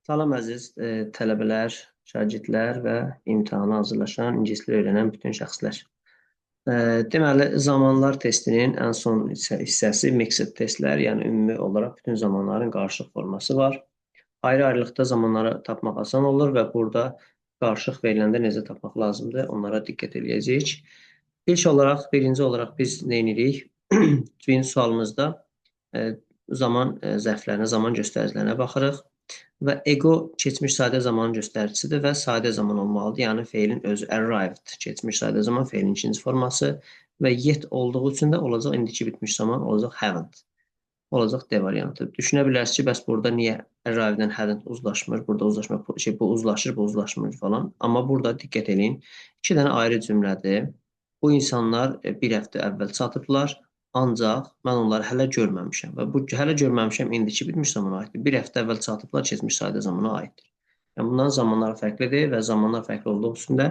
Salam əziz tələbələr, şagirdlər və imtahana hazırlaşan, ingilis dili öyrənən bütün şəxslər. Deməli, zamanlar testinin ən son hissəsi mixed testlər, yəni ümumi olaraq bütün zamanların qarışıq forması var. Ayrı-ayrılıqda zamanları tapmaq asan olur və burada qarışıq veriləndə necə tapmaq lazımdır, onlara diqqət edəcəyik. Birinci olaraq biz nə edirik? Birinci sualımızda zaman zərflərinə, zaman göstəricilərinə baxırıq. Və ego keçmiş sadə zamanın göstəricisidir və sadə zaman olmalıdır. Yəni feilin özü arrived, keçmiş sadə zaman feilin ikinci forması və yet olduğu üçün də olacaq indiki bitmiş zaman, olacaq haven't. Olacaq D variantı. Düşünə bilərsiniz ki, bəs burada niyə arriveddən hadn't uzlaşmır? Burada bu uzlaşır, bu uzlaşmır falan. Amma burada diqqət edin. İki dənə ayrı cümlədir. Bu insanlar bir həftə əvvəl çatıblar. Ancaq mən onları hələ görməmişəm və bu hələ görməmişəm indiki bitmiş zamana aiddir. Bir həftə əvvəl çatıblar, keçmiş sadə zamana aiddir. Yəni bunların zamanları fərqlidir və zamanlar fərqli olduğu üçün də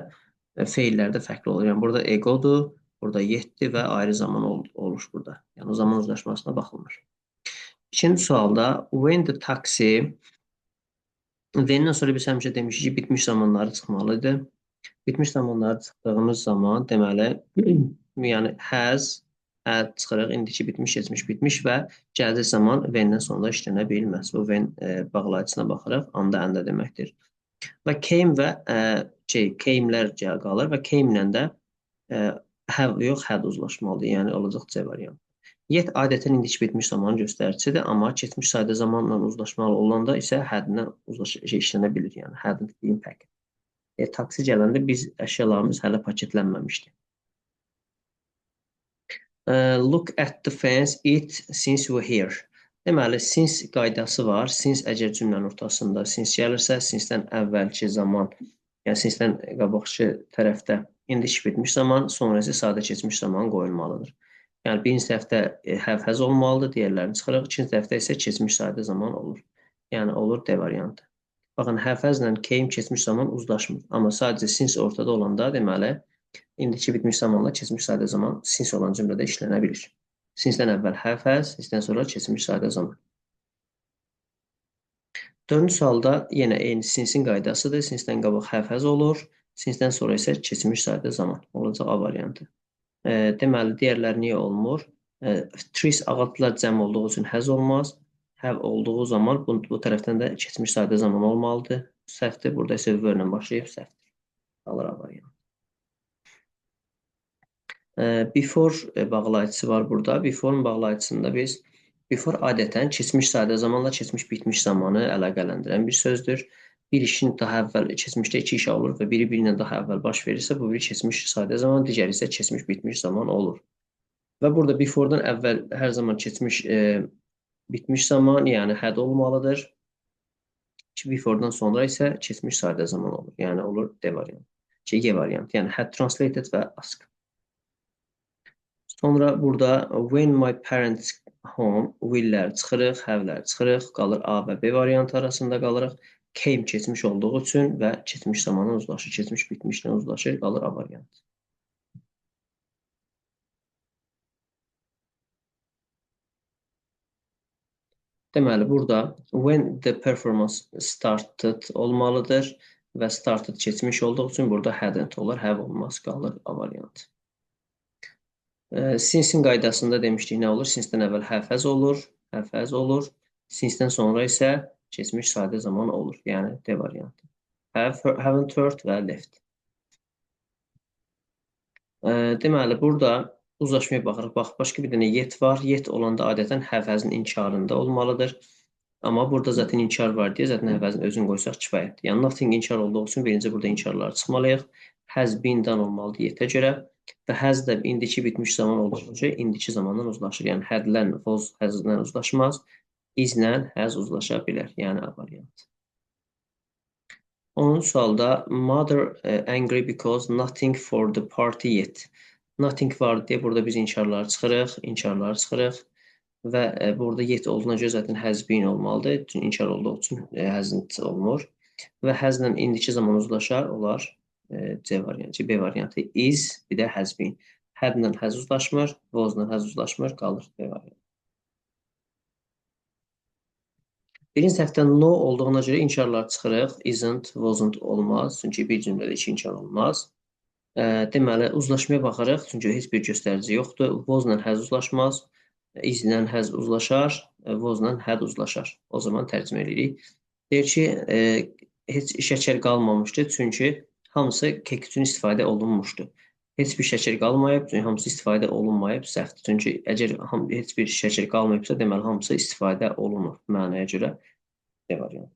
feillər də fərqli olur. Yəni burada egodur, burada yetdir və ayrı zaman olur burada. Yəni o zaman uzlaşmasına baxılmır. İkinci sualda when the taxi then-dən sonra biz həmişə demişik ki, bitmiş zamanları çıxmalıdır. Bitmiş zamanları çıxdığımız zaman deməli yəni has çıxırıq, indiki bitmiş, keçmiş bitmiş və gələcək zaman when-dən sonra işlənə bilməz. Bu when bağlayıcısına baxırıq, anda əndə deməkdir. Və came və came'lər qalır və came-lə də have yox, had uzlaşmalıdır. Yəni olacaq C variantı. Yet adətən indiki bitmiş zamanın göstəricisidir, amma keçmiş sadə zamanla uzlaşmalı olanda isə had-lə işlənə bilir. Yəni hadn't been packed. Taksi gələndə biz əşyalarımız hələ paketlənməmişdi. Look at the fence, it, since we're here. Deməli, since qaydası var. Since əgər cümlənin ortasında since gəlirsə, since-dən əvvəlki zaman, yəni since-dən qabaqçı tərəfdə indiki bitmiş zaman, sonra isə sadə keçmiş zaman qoyulmalıdır. Yəni birinci tərəfdə have has olmalıdır, digərlərini çıxırıq. İkinci tərəfdə isə keçmiş sadə zaman olur. Yəni olur D variantı. Baxın, have has-lə came keçmiş zaman uzlaşmır. Amma sadəcə since ortada olanda deməli indiki bitmiş zamanla keçmiş sadə zaman since olan cümlədə işlənə bilir. Since-dən əvvəl have has, since-dən sonra keçmiş sadə zaman. Dördüncü sualda yenə eyni since-in qaydasıdır. Since-dən qabaq have has olur. Since-dən sonra isə keçmiş sadə zaman olacaq A variantı. Deməli, digərləri niyə olmur? Trees ağaclar cəm olduğu üçün has olmaz. Have olduğu zaman bu tərəfdən də keçmiş sadə zaman olmalıdır. Səhvdir. Burada isə were-lə başlayıb səhvdir. Qalır A variantı. Before bağlayıcısı var burada. Before bağlayıcısında biz before adətən keçmiş sadə zamanla keçmiş bitmiş zamanı əlaqələndirən bir sözdür. Bir işin daha əvvəl keçmişdə iki iş olur və biri birindən daha əvvəl baş verirsə, bu bir keçmiş sadə zaman, digəri isə keçmiş bitmiş zaman olur. Və burada before-dan əvvəl hər zaman keçmiş bitmiş zaman, yəni had olmalıdır. Before-dan sonra isə keçmiş sadə zaman olur. Yəni olur D variantı. C variantı. Yəni had translated və ask. Sonra burada when my parents home will-lər çıxırıq, have-lər çıxırıq, qalır A və B variantı arasında qalırıq. Came keçmiş olduğu üçün və keçmiş zamanla uzlaşır, keçmiş bitmişlə uzlaşır, qalır A variantı. Deməli, burada when the performance started olmalıdır və started keçmiş olduğu üçün burada hadn't olur, have olmaz, qalır A variantı. Since-in qaydasında demişdik nə olur? Since-dən əvvəl have has olur, have has olur. Since-dən sonra isə keçmiş sadə zaman olur. Yəni D variantı. Haven't heard və left. Deməli, burada uzlaşmaya baxırıq. Bax, başqa bir dənə yet var. Yet olanda adətən have has-in inkarında olmalıdır. Amma burada zaten inkar var deyə zaten have has-in özünü qoysaq kifayətdir. Yəni nothing inkar olduğu üçün birinci burada inkarları çıxmalıyıq. Has been-dan olmalıdır yetə görə. Və has da indiki bitmiş zaman olduğu üçün indiki zamandan uzlaşır. Yəni had-lə was has-lə uzlaşmaz. Is-lə has uzlaşa bilər. Yəni A variantı. 10-cu sualda mother angry because nothing for the party yet. Nothing var deyə burada biz inkarları çıxırıq. Və burada yet olduğuna görə zaten has been olmalıdır. Çünki inkar olduğu üçün hasn't olmur. Və has-lə indiki zaman uzlaşar, olar C variantı, B variantı is, bir də has been. Had-lə has uzlaşmır, was-lə has uzlaşmır, qalır B variantı. Birinci səhvdə no olduğuna görə inkarlar çıxırıq. Isn't, wasn't olmaz. Çünki bir cümlədə iki inkar olmaz. Deməli, uzlaşmaya baxırıq. Çünki heç bir göstərici yoxdur. Was-la has uzlaşmaz. Is-lə has uzlaşar. Was-la had uzlaşar. O zaman tərcümə edirik. Deyir ki, heç şəkər qalmamışdı. Çünki hamısı kek üçün istifadə olunmuşdu. Heç bir şəkər qalmayıb, çünki hamısı istifadə olunmayıb, səhvdir. Çünki əgər heç bir şəkər qalmayıbsa, deməli hamısı istifadə olunur mənaya görə. D variantı.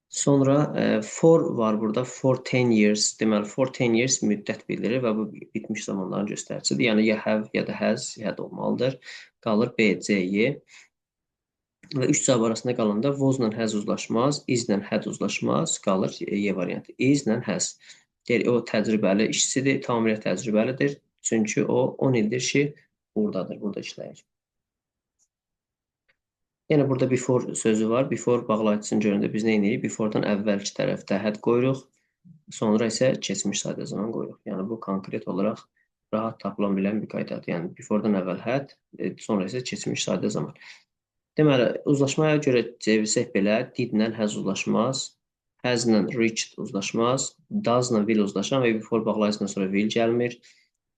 Sonra for var burada. For 10 years. Deməli, for 10 years müddət bildirir və bu bitmiş zamanların göstəricisidir. Yəni, ya have, ya da has, had olmalıdır. Qalır B, C, Y. Və üç cavab arasında qalanda was-la has uzlaşmaz, is-lə had uzlaşmaz, qalır Y variantı. Is-lə has. Deyir, o təcrübəli işçidir, tamamilə təcrübəlidir. Çünki o 10 ildir ki, buradadır, burada işləyir. Yəni, burada before sözü var. Before bağlayıcısını görəndə biz nə edirik? Before-dan əvvəlki tərəfdə had qoyuruq, sonra isə keçmiş sadə zaman qoyuruq. Yəni, bu konkret olaraq rahat tapılan bilən bir qaydadır. Yəni, before-dan əvvəl had, sonra isə keçmiş sadə zaman. Deməli, uzlaşmaya görə çevirsək belə, did-lə has uzlaşmaz, has-lə reached uzlaşmaz, does-lə will uzlaşar və before bağlayıcıdan sonra will gəlmir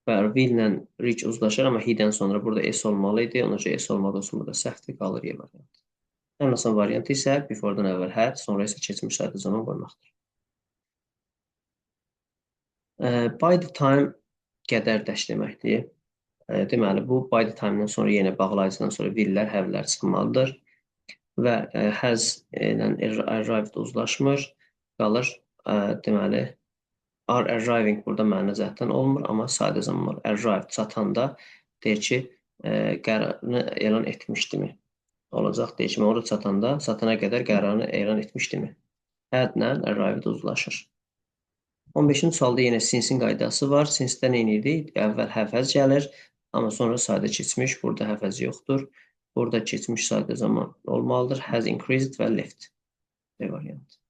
və will-lə reach uzlaşır, amma he-dən sonra burada s olmalı idi, ona görə s olmadığı üçün burada səhvdir, qalır Y variantı. Ən asan variantı isə before-dan əvvəl had, sonra isə keçmiş sadə zaman qoymaqdır. By the time qədərdaş deməkdir. Deməli, bu by the time-dan sonra yenə bağlayıcıdan sonra will-lər, have-lər çıxmalıdır. Və has ilə arrived uzlaşmır, qalır, deməli, are arriving burada məna cəhətdən olmur, amma sadə zaman var. Arrived çatanda deyir ki, qərarını elan etmişdimi? Olacaq, deyir ki, orada çatana qədər qərarını elan etmişdimi? Had-lə arrived uzlaşır. 15-ci sualda yenə since-in qaydası var. Since-də nə edirdik? Əvvəl have-has gəlir, amma sonra sadə keçmiş, burada have-has yoxdur. Burada keçmiş sadə zaman olmalıdır. Has increased və left. B variantı.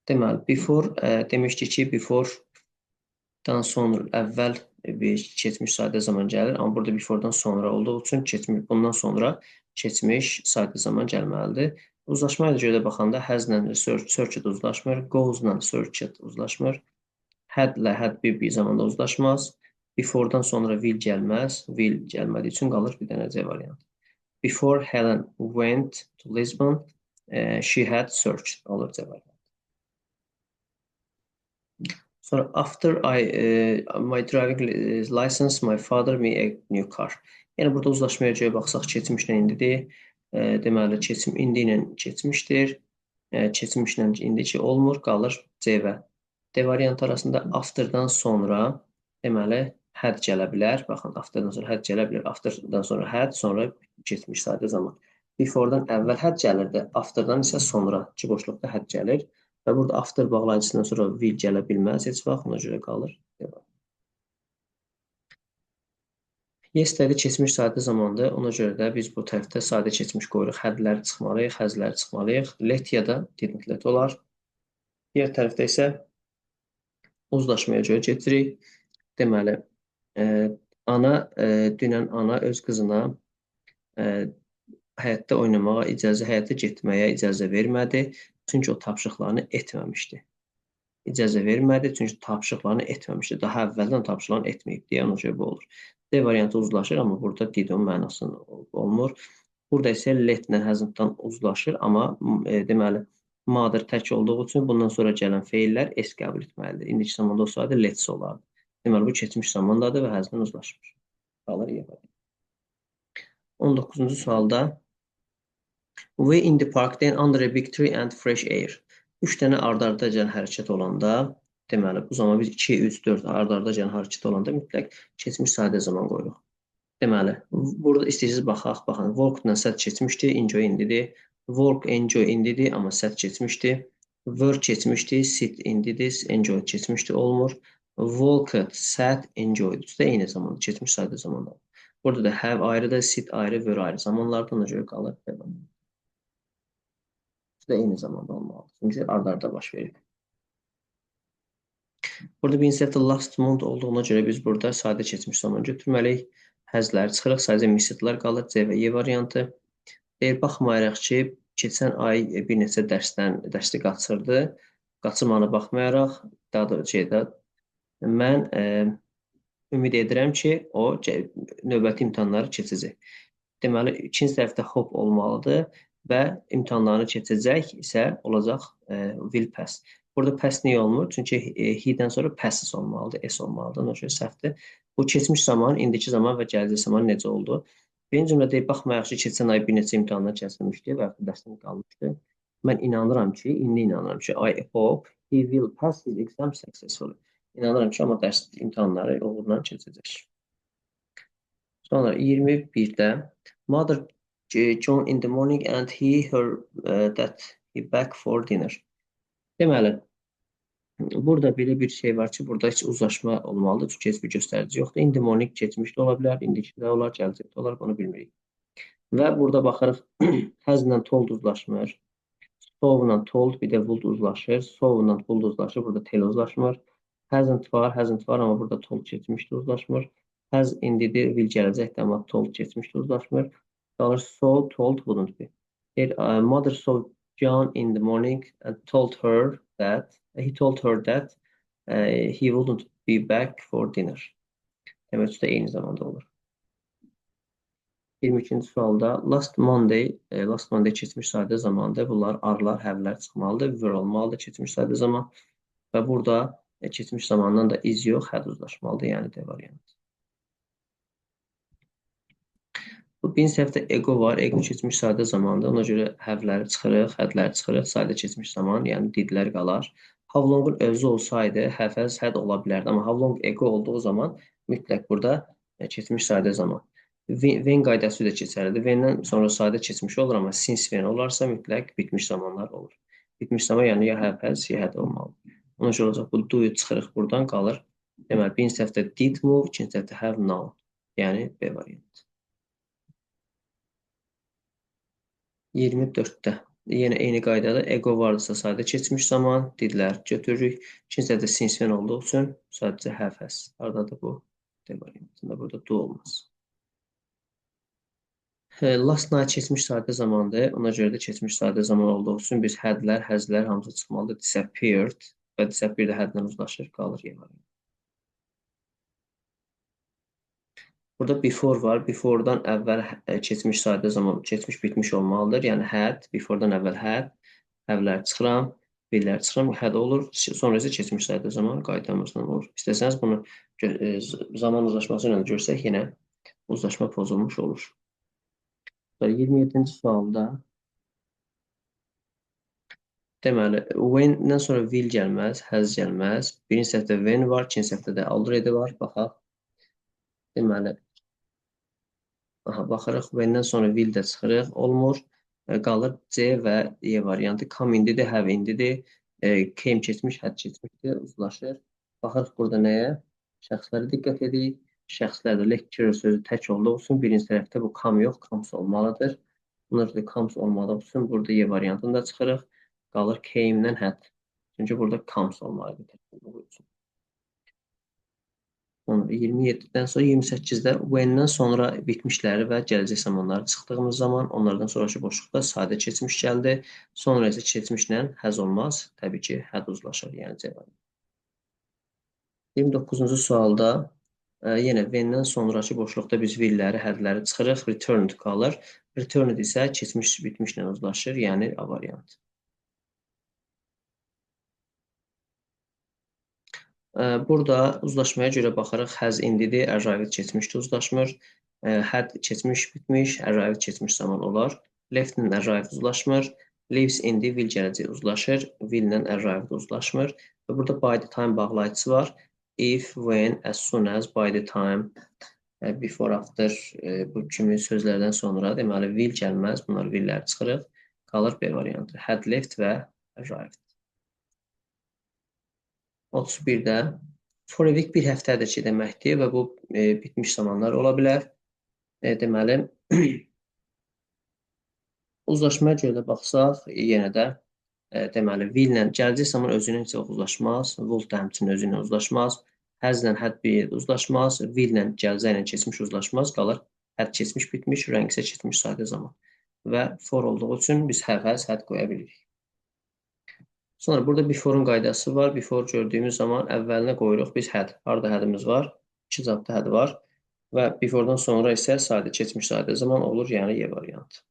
Deməli, before demişdik ki, before-dan sonra əvvəl bir keçmiş sadə zaman gəlir, amma burada before-dan sonra olduğu üçün bundan sonra keçmiş sadə zaman gəlməlidir. Uzlaşmaya görə də baxanda has-lə searched uzlaşmır, goes-lə searched uzlaşmır, had-lə had bir zamanda uzlaşmaz. Before-dan sonra will gəlməz. Will gəlmədiyi üçün qalır bir dənə C variantı. Before Helen went to Lisbon, she had searched. Olur C variantı. Sonra after my driving license, my father me a new car. Yəni burada uzlaşmaya görə baxsaq keçmişlə indidir. Deməli indi ilə keçmişdir. Keçmişlə indiki olmur, qalır C və D variantı arasında after-dan sonra deməli had gələ bilər. Baxın, after-dan sonra had gələ bilər. After-dan sonra had, sonra keçmiş sadə zaman. Before-dan əvvəl had gəlirdi. After-dan isə sonra iki boşluqda had gəlir. Və burada after bağlayıcısından sonra will gələ bilməz heç vaxt, ona görə qalır. Yesterday keçmiş sadə zamandır. Ona görə də biz bu tərəfdə sadə keçmiş qoyuruq. Had-ləri çıxmalıyıq, has-ləri çıxmalıyıq. Let ya da didn't let olar. Digər tərəfdə isə uzlaşmaya görə getirik. Deməli, dünən ana öz qızına həyətdə oynamağa həyətə getməyə icazə vermədi, çünki o tapşırıqlarını etməmişdi. İcazə vermədi, çünki tapşırıqlarını etməmişdi. Daha əvvəldən tapşırıqlarını etməyib deyə ona görə bu olur. D variantı uzlaşır, amma burada did-in mənası olmur. Burada isə let-lə hasn't-dan uzlaşır, amma deməli, mother tək olduğu üçün bundan sonra gələn feillər s qəbul etməlidir. İndiki zamanda olsaydı let's olardı. Deməli, bu keçmiş zamandadır və hasn't-dan uzlaşmır. Qalır Y variantı. 19-cu sualda We in the park then under a big tree and fresh air. 3 dənə ard-arda gələn hərəkət olanda, deməli, bu zaman biz 2, 3, 4 ard-arda gələn hərəkət olanda mütləq keçmiş sadə zaman qoyuruq. Deməli, burada istəyirsiniz baxaq, baxın, walk-la sət keçmişdi, enjoy indidir. Walk, enjoy indidir, amma sət keçmişdi. Work keçmişdi, sit indidir, enjoy keçmişdi, olmur. Walked, sat, enjoyed. Üstə eyni zamanda, keçmiş sadə zamanlar. Burada da have ayrıdır, sit ayrı, were ayrı zamanlarda ona görə qalır. Üstə eyni zamanda olmalıdır. Çünki ard-arda baş verir. Burada bir instead last month olduğuna görə biz burada sadə keçmiş zaman götürməliyik. Həzləri çıxırıq, sadəcə misidlər qalır, C və E variantı. Deyir, baxmayaraq ki, keçən ay bir neçə dərsi qaçırdı. Qaçırmağına baxmayaraq, daha da şeydə, mən ümid edirəm ki, o növbəti imtahanları keçəcək. Deməli, ikinci tərəfdə hope olmalıdır və imtahanlarını keçəcək isə olacaq will pass. Burada pass niyə olmur? Çünki he-dən sonra passes olmalıdır, s olmalıdır. Ona görə səhvdir. Bu keçmiş zaman, indiki zaman və gələcək zaman necə oldu? Birinci cümlədə baxmayaraq ki, keçən ay bir neçə imtahanlar keçirilmişdi və dərsdən qalmışdı. Mən inanıram ki, indi inanıram ki, I hope he will pass his exam successfully. İnanıram ki, amma dərs imtahanları uğurla keçəcək. Sonra 21-də Mother John in the morning and he her that he back for dinner. Deməli, burada belə bir şey var ki, burada heç uzlaşma olmalıdır. Çünki heç bir göstərici yoxdur. In the morning keçmiş də ola bilər, indiki də olar, gələcək də olar, bunu bilmirik. Və burada baxırıq, has-la told uzlaşmır. So-la told bir də would uzlaşır. So-la would uzlaşır, burada tell uzlaşmır. Hasn't var, amma burada told keçmişdə uzlaşmır. Has indidir, will gələcəkdir, amma told keçmişdə uzlaşmır. Qalır so, told wouldn't be. Mother saw John in the morning and told her that he he wouldn't be back for dinner. Demək üstə eyni zamanda olur. 22-ci sualda last Monday keçmiş sadə zamandır. Bunlar arlar, həvlər çıxmalıdır. Were olmalıdır keçmiş sadə zaman. Və burada keçmiş zamandan da is yox, had uzlaşmalıdır. Yəni D variantı. Bu birinci səhvdə ego var. Ego keçmiş sadə zamandır. Ona görə həvləri çıxırıq, hədləri çıxırıq. Sadə keçmiş zaman, yəni didlər qalar. How long-un özü olsaydı, həvəz, həd ola bilərdi. Amma how long ego olduğu zaman mütləq burada keçmiş sadə zaman. When qaydası da keçərlidir. When-dən sonra sadə keçmiş olur, amma since when olarsa mütləq bitmiş zamanlar olur. Bitmiş zaman yəni ya həvəz, ya həd olmalıdır. Ona görə olacaq bu do-yu çıxırıq buradan qalır. Deməli, birinci səhvdə did move, ikinci səhvdə have now. Yəni B variantı. 24-də yenə eyni qaydada ego vardısa sadə keçmiş zaman, didlər götürürük. İkinci səhvdə since when olduğu üçün sadəcə have has. Haradadır bu? D variantında burada do olmaz. Last night keçmiş sadə zamandır. Ona görə də keçmiş sadə zaman olduğu üçün biz hadlər, haslər hamısı çıxmalıdır. Disappeared və disappeared də hadlə uzlaşır, qalır Y variantı. Burada before var. Before-dan əvvəl keçmiş sadə zaman, keçmiş bitmiş olmalıdır. Yəni had, before-dan əvvəl had, həvlər çıxıram, billər çıxıram, had olur. Sonra isə keçmiş sadə zaman qaydamızdan olur. İstəsəniz bunu zaman uzlaşması ilə görsək, yenə uzlaşma pozulmuş olur. 27-ci sualda deməli, when-dən sonra will gəlməz, has gəlməz. Birinci səhvdə when var, ikinci səhvdə də already var. Baxaq. Deməli, baxırıq, when-dən sonra will də çıxırıq, olmur. Qalır C və E variantı. Come indidir, have indidir. Came keçmiş, had keçmişdir, uzlaşır. Baxırıq burada nəyə? Şəxslərə diqqət edirik. Şəxslərdə lecturer sözü tək olduğu üçün birinci tərəfdə bu come yox, comes olmalıdır. Buna görə comes olmadığı üçün burada E variantını da çıxırıq. Qalır came-dən had. Çünki burada comes olmalıdır tək olduğu üçün. 27-dən sonra 28-də when-dən sonra bitmişləri və gələcək zamanları çıxdığımız zaman onlardan sonraki boşluqda sadə keçmiş gəldi. Sonra isə keçmişlə has olmaz. Təbii ki, had uzlaşır, yəni cavab. 29-cu sualda yenə when-dən sonraki boşluqda biz will-ləri, hədləri çıxırıq. Returned qalır. Returned isə keçmiş bitmişlə uzlaşır, yəni A variantı. Burada uzlaşmaya görə baxırıq. Has indidir, arrived keçmişdə uzlaşmır. Had keçmiş bitmiş, arrived keçmiş zaman olar. Left-lə arrived uzlaşmır. Leaves indi, will gələcək uzlaşır. Will-lə arrived uzlaşmır. Və burada by the time bağlayıcısı var. If, when, as soon as, by the time, before, after bu kimi sözlərdən sonra deməli will gəlməz. Bunlar will-ləri çıxırıq. Qalır B variantı. Had left və arrived. 31-də for a week bir həftədir ki deməkdir və bu bitmiş zamanlar ola bilər. Deməli, uzlaşmaya görə də baxsaq, yenə də deməli, will-lə gələcək zaman özünə heç uzlaşmaz, will da həmçinin özünə uzlaşmaz. Həzlə hədd bir yerdə uzlaşmaz. Will ilə gələcək ilə keçmiş uzlaşmaz. Qalır hədd keçmiş bitmiş, rəng isə keçmiş sadə zaman. Və for olduğu üçün biz have has hədd qoya bilirik. Sonra burada before'un qaydası var. Before gördüyümüz zaman əvvəlinə qoyuruq biz had. Harada hadimiz var? İki cadda had var. Və before'dan sonra isə sadə keçmiş sadə zaman olur, yəni Y variantı.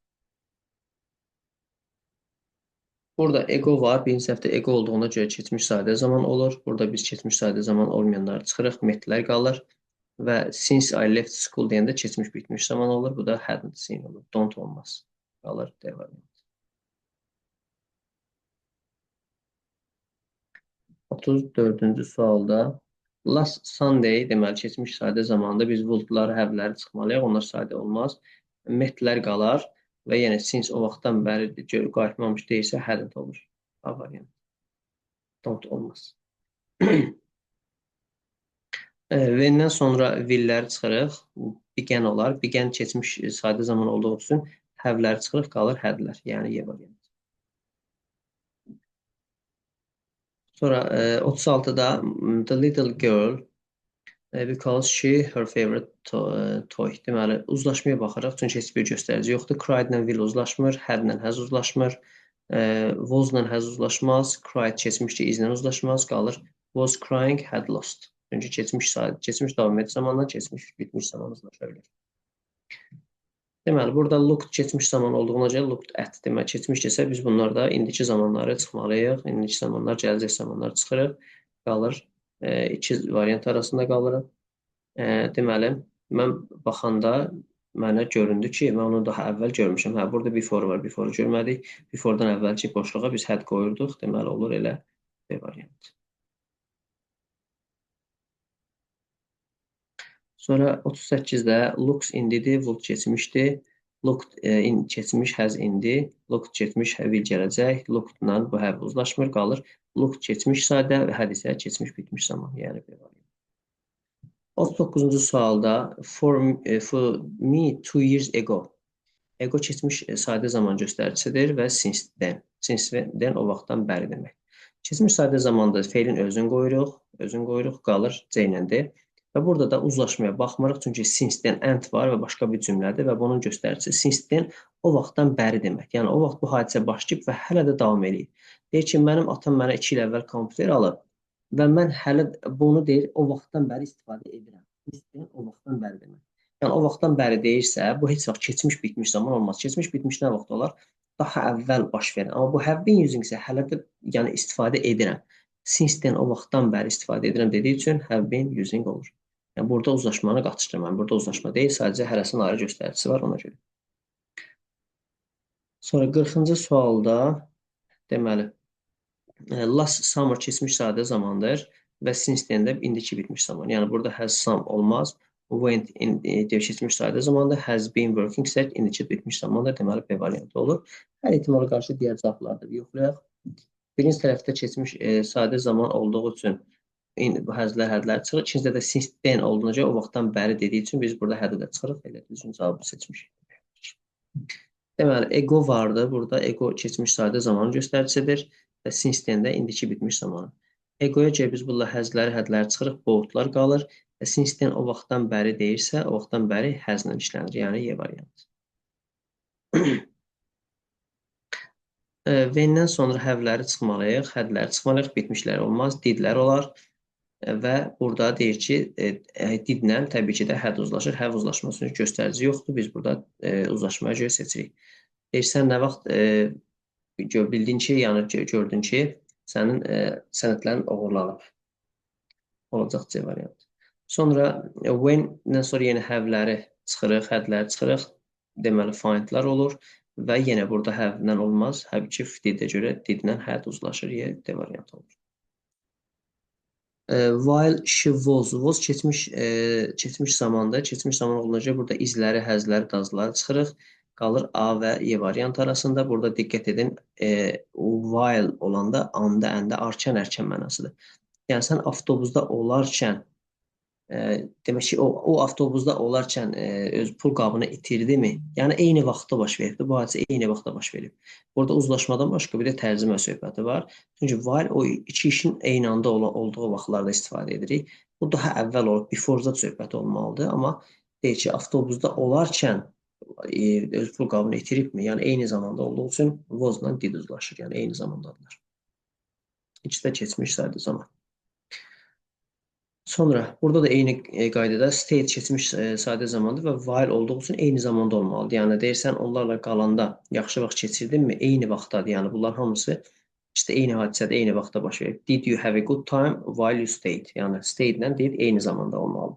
Burada ego var. Birinci səhvdə ego olduğuna görə keçmiş sadə zaman olur. Burada biz keçmiş sadə zaman olmayanları çıxırıq, metlər qalır. Və since I left school deyəndə keçmiş bitmiş zaman olur. Bu da hadn't seen olur. Don't olmaz. Qalır D variantı. 34-cü sualda last Sunday deməli keçmiş sadə zamanda biz would-ları, have-ləri çıxmalıyıq. Onlar sadə olmaz. Metlər qalar və yenə since o vaxtdan bəri qayıtmamış deyilsə hadn't olur. A variantı. Don't olmaz. When-dən sonra will-ləri çıxırıq. Began olar. Began keçmiş sadə zaman olduğu üçün have-ləri çıxırıq, qalır had-lər. Yəni Y variantı. Sonra 36-da the little girl because she her favorite toy. Deməli, uzlaşmaya baxırıq. Çünki heç bir göstərici yoxdur. Cried-lə will uzlaşmır, had-lə has uzlaşmır. Was-lə has uzlaşmaz. Cried keçmişcə is-lə uzlaşmaz. Qalır was crying, had lost. Çünki keçmiş davam etdiyi zamandan keçmiş bitmiş zaman uzlaşa bilir. Deməli, burada looked keçmiş zaman olduğuna görə looked at demək keçmişdirsə, biz bunlarda indiki zamanları çıxmalıyıq. İndiki zamanlar, gələcək zamanlar çıxırıq. Qalır, iki variant arasında qalırıq. Deməli, mən baxanda mənə göründü ki, mən onu daha əvvəl görmüşəm. Hə, burada before var, before görmədik. Before-dan əvvəlki boşluğa biz had qoyurduq. Deməli, olur elə B variant. Sonra 38-də looks indidir, would keçmişdir. Looked keçmiş has indi. Looked keçmiş will gələcək. Lookedla bu have uzlaşmır, qalır. Looked keçmiş sadə və had isə keçmiş bitmiş zaman. Yəni B variantı. 39-cu sualda for me 2 years ago. Ego keçmiş sadə zaman göstəricisidir və since-dən o vaxtdan bəri demək. Keçmiş sadə zamanda feilin özünü qoyuruq, qalır C iləndir. Və burada da uzlaşmaya baxmırıq, çünki since-dən and var və başqa bir cümlədir və bunun göstəricisi since-dən o vaxtdan bəri demək. Yəni o vaxt bu hadisə başlayıb və hələ də davam edir. Deyir ki, mənim atam mənə 2 il əvvəl kompüter alıb və mən hələ bunu deyir o vaxtdan bəri istifadə edirəm. Since-dən o vaxtdan bəri demək. Yəni o vaxtdan bəri deyirsə, bu heç vaxt keçmiş bitmiş zaman olmaz. Keçmiş bitmiş nə vaxt olar? Daha əvvəl baş verən. Amma bu have been using isə hələ də yəni istifadə edirəm. Since-dən o vaxtdan bəri istifadə edirəm dediyi üçün have been using olur. Yəni burada uzlaşmanı qaçışdırmam. Burada uzlaşma deyil, sadəcə hərəsinin ayrı göstəricisi var ona görə. Sonra 40-cı sualda deməli last summer keçmiş sadə zamandır və since-dən də indiki bitmiş zaman. Yəni burada has some olmaz. Went keçmiş sadə zamanda has been working isə indiki bitmiş zamanda deməli B variantı olur. Hər ehtimala qarşı digər cavabları da yoxlayaq. Birinci tərəfdə keçmiş sadə zaman olduğu üçün bu həzlər, hədlər çıxır. İkincidə də since-dən olduğuna görə o vaxtdan bəri dediyi üçün biz burada hədə də çıxırıq. Elə düzgün cavabı seçmişik. Deməli, ego vardı. Burada ego keçmiş sadə zaman göstəricisidir və since-dən də indiki bitmiş zamanı. Egoya görə biz burada həzləri, hədləri çıxırıq. Boldlar qalır. Və since-dən o vaxtdan bəri deyirsə, o vaxtdan bəri həzlə işlənir. Yəni Y variantı. When-dən sonra have-ləri çıxmalıyıq, hədləri çıxmalıyıq, bitmişlər olmaz, did-lər olar. Və burada deyir ki, did-lə təbii ki də had uzlaşır. Have uzlaşması üçün göstərici yoxdur. Biz burada uzlaşmaya görə seçirik. Deyir, sən nə vaxt bildin ki, yəni gördün ki, sənin sənədlərin oğurlanıb. Olacaq C variantı. Sonra when-dən sonra yenə have-ləri çıxırıq, hədləri çıxırıq. Deməli, find-lar olur. Və yenə burada have-lə olmaz. Have-ki did-ə görə did-lə had uzlaşır. D variantı olur. While she was keçmiş zamanda, keçmiş zaman olunca burada izləri, həzləri, dazları çıxırıq. Qalır A və Y variant arasında. Burada diqqət edin, while olanda anda, əndə, arkən, ərkən mənasıdır. Yəni sən avtobusda olarkən Demək ki, o avtobusda olarkən öz pul qabını itirdimi? Yəni eyni vaxtda baş veribdir. Bu hadisə eyni vaxtda baş verib. Burada uzlaşmadan başqa bir də tərcümə söhbəti var. Çünki while o iki işin eyni anda olduğu vaxtlarda istifadə edirik. Bu daha əvvəl olub, before-zat söhbəti olmalıdır. Amma deyir ki, avtobusda olarkən öz pul qabını itiribmi? Yəni eyni zamanda olduğu üçün was-la did uzlaşır. Yəni eyni zamandadırlar. İkisi də keçmiş saydı zaman. Sonra burada da eyni qaydada state keçmiş sadə zamandır və while olduğu üçün eyni zamanda olmalıdır. Yəni deyirsən onlarla qalanda yaxşı vaxt keçirdinmi? Eyni vaxtdadır. Yəni bunlar hamısı işte eyni hadisədə eyni vaxtda baş verib. Did you have a good time while you stayed? Yəni stayed ilə did eyni zamanda olmalı.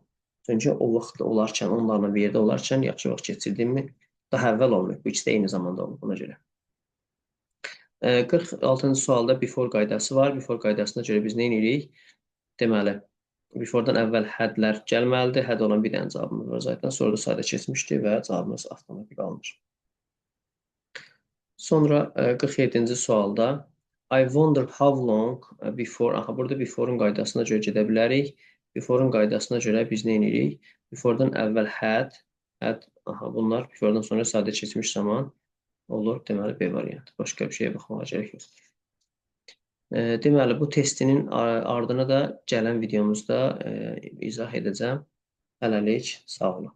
Çünki o vaxtda olarkən, onlarla bir yerdə olarkən yaxşı vaxt keçirdinmi? Daha əvvəl olmayıb. Bu ikisi də eyni zamanda olub buna görə. 46-cı sualda before qaydası var. Before qaydasına görə biz nə edirik? Deməli, before-dan əvvəl hadlər gəlməlidir. Had olan bir dənə cavabımız var zaten. Sonra da sadə keçmişdir və cavabımız avtomatik alınır. Sonra 47-ci sualda I wonder how long before, aha burada before-un qaydasına görə gedə bilərik. Before-un qaydasına görə biz nə edirik? Before-dan əvvəl had, aha bunlar before-dan sonra sadə keçmiş zaman olur. Deməli B variantı. Başqa bir şeyə baxmağa gerək yoxdur. Deməli, bu testinin ardına da gələn videomuzda izah edəcəm. Hələlik, sağ olun.